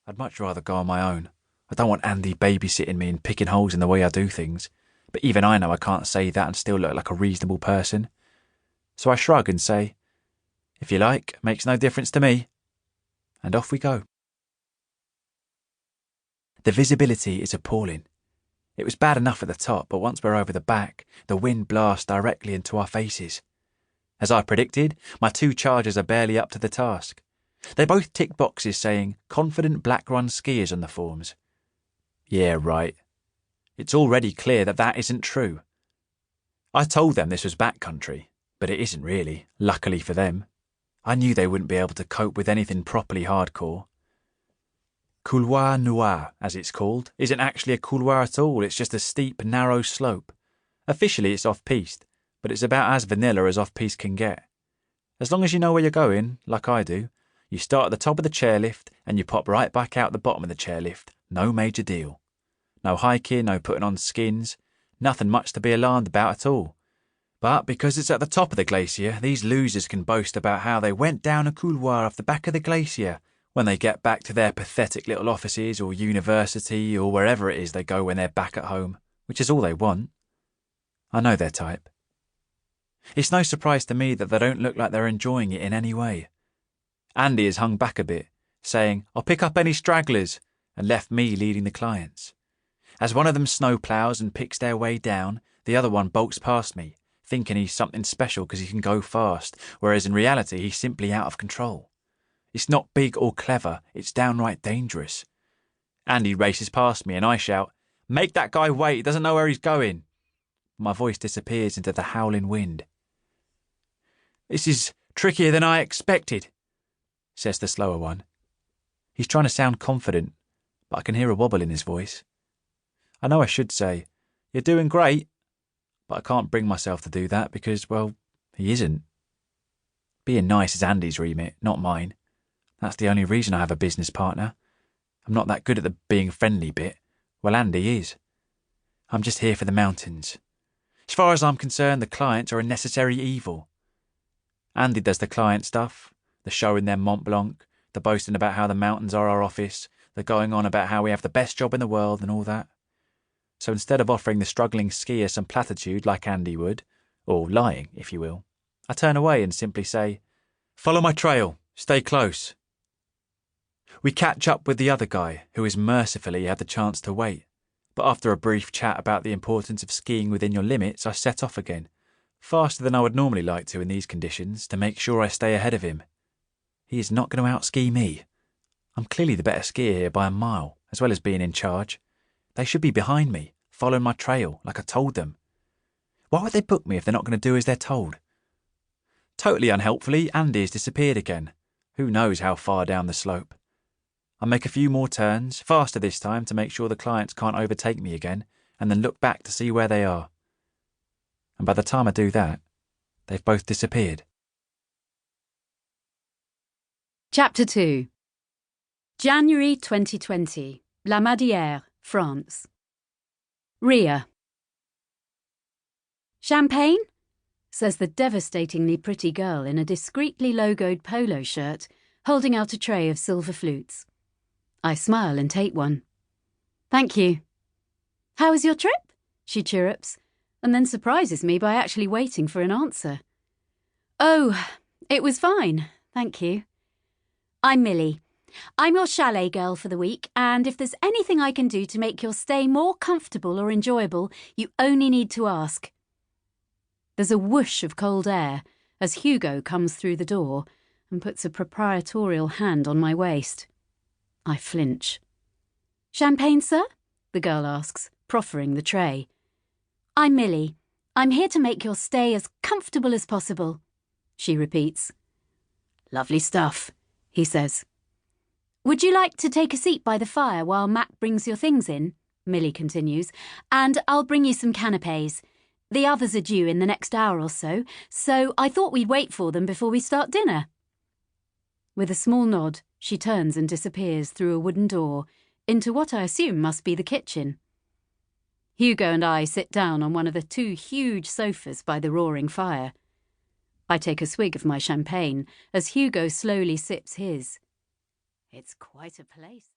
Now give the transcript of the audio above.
I'd much rather go on my own. I don't want Andy babysitting me and picking holes in the way I do things. But even I know I can't say that and still look like a reasonable person. So I shrug and say, "If you like, makes no difference to me." And off we go. The visibility is appalling. It was bad enough at the top, but once we're over the back, the wind blasts directly into our faces. As I predicted, my two chargers are barely up to the task. They both tick boxes saying confident black run skiers on the forms. Yeah, right. It's already clear that that isn't true. I told them this was backcountry, but it isn't really, luckily for them. I knew they wouldn't be able to cope with anything properly hardcore. Couloir Noir, as it's called, isn't actually a couloir at all, it's just a steep, narrow slope. Officially it's off-piste, but it's about as vanilla as off-piste can get. As long as you know where you're going, like I do, you start at the top of the chairlift and you pop right back out the bottom of the chairlift, no major deal. No hiking, no putting on skins, nothing much to be alarmed about at all. But because it's at the top of the glacier, these losers can boast about how they went down a couloir off the back of the glacier when they get back to their pathetic little offices or university or wherever it is they go when they're back at home, which is all they want. I know their type. It's no surprise to me that they don't look like they're enjoying it in any way. Andy has hung back a bit, saying, "I'll pick up any stragglers," and left me leading the clients. As one of them snowplows and picks their way down, the other one bolts past me, thinking he's something special because he can go fast, whereas in reality he's simply out of control. It's not big or clever, it's downright dangerous. Andy races past me and I shout, "Make that guy wait, he doesn't know where he's going." My voice disappears into the howling wind. "This is trickier than I expected," says the slower one. He's trying to sound confident, but I can hear a wobble in his voice. I know I should say, "You're doing great," but I can't bring myself to do that because, well, he isn't. Being nice is Andy's remit, not mine. That's the only reason I have a business partner. I'm not that good at the being friendly bit. Well, Andy is. I'm just here for the mountains. As far as I'm concerned, the clients are a necessary evil. Andy does the client stuff, the showing their Mont Blanc, the boasting about how the mountains are our office, the going on about how we have the best job in the world and all that. So instead of offering the struggling skier some platitude like Andy would, or lying, if you will, I turn away and simply say, "Follow my trail, stay close." We catch up with the other guy, who has mercifully had the chance to wait, but after a brief chat about the importance of skiing within your limits, I set off again, faster than I would normally like to in these conditions, to make sure I stay ahead of him. He is not going to out-ski me. I'm clearly the better skier here by a mile, as well as being in charge. They should be behind me, following my trail, like I told them. Why would they book me if they're not going to do as they're told? Totally unhelpfully, Andy has disappeared again. Who knows how far down the slope. I make a few more turns, faster this time to make sure the clients can't overtake me again, and then look back to see where they are. And by the time I do that, they've both disappeared. Chapter 2. January 2020. La Madière, France. Ria. "Champagne?" says the devastatingly pretty girl in a discreetly logoed polo shirt, holding out a tray of silver flutes. I smile and take one. "Thank you." "How was your trip?" she chirrups, and then surprises me by actually waiting for an answer. "Oh, it was fine, thank you. I'm Millie. I'm your chalet girl for the week, and if there's anything I can do to make your stay more comfortable or enjoyable, you only need to ask." There's a whoosh of cold air as Hugo comes through the door and puts a proprietorial hand on my waist. I flinch. "Champagne, sir?" the girl asks, proffering the tray. "I'm Millie. I'm here to make your stay as comfortable as possible," she repeats. "Lovely stuff," he says. "Would you like to take a seat by the fire while Matt brings your things in?" Millie continues. "And I'll bring you some canapes. The others are due in the next hour or so, so I thought we'd wait for them before we start dinner." With a small nod, she turns and disappears through a wooden door into what I assume must be the kitchen. Hugo and I sit down on one of the two huge sofas by the roaring fire. I take a swig of my champagne as Hugo slowly sips his. It's quite a place.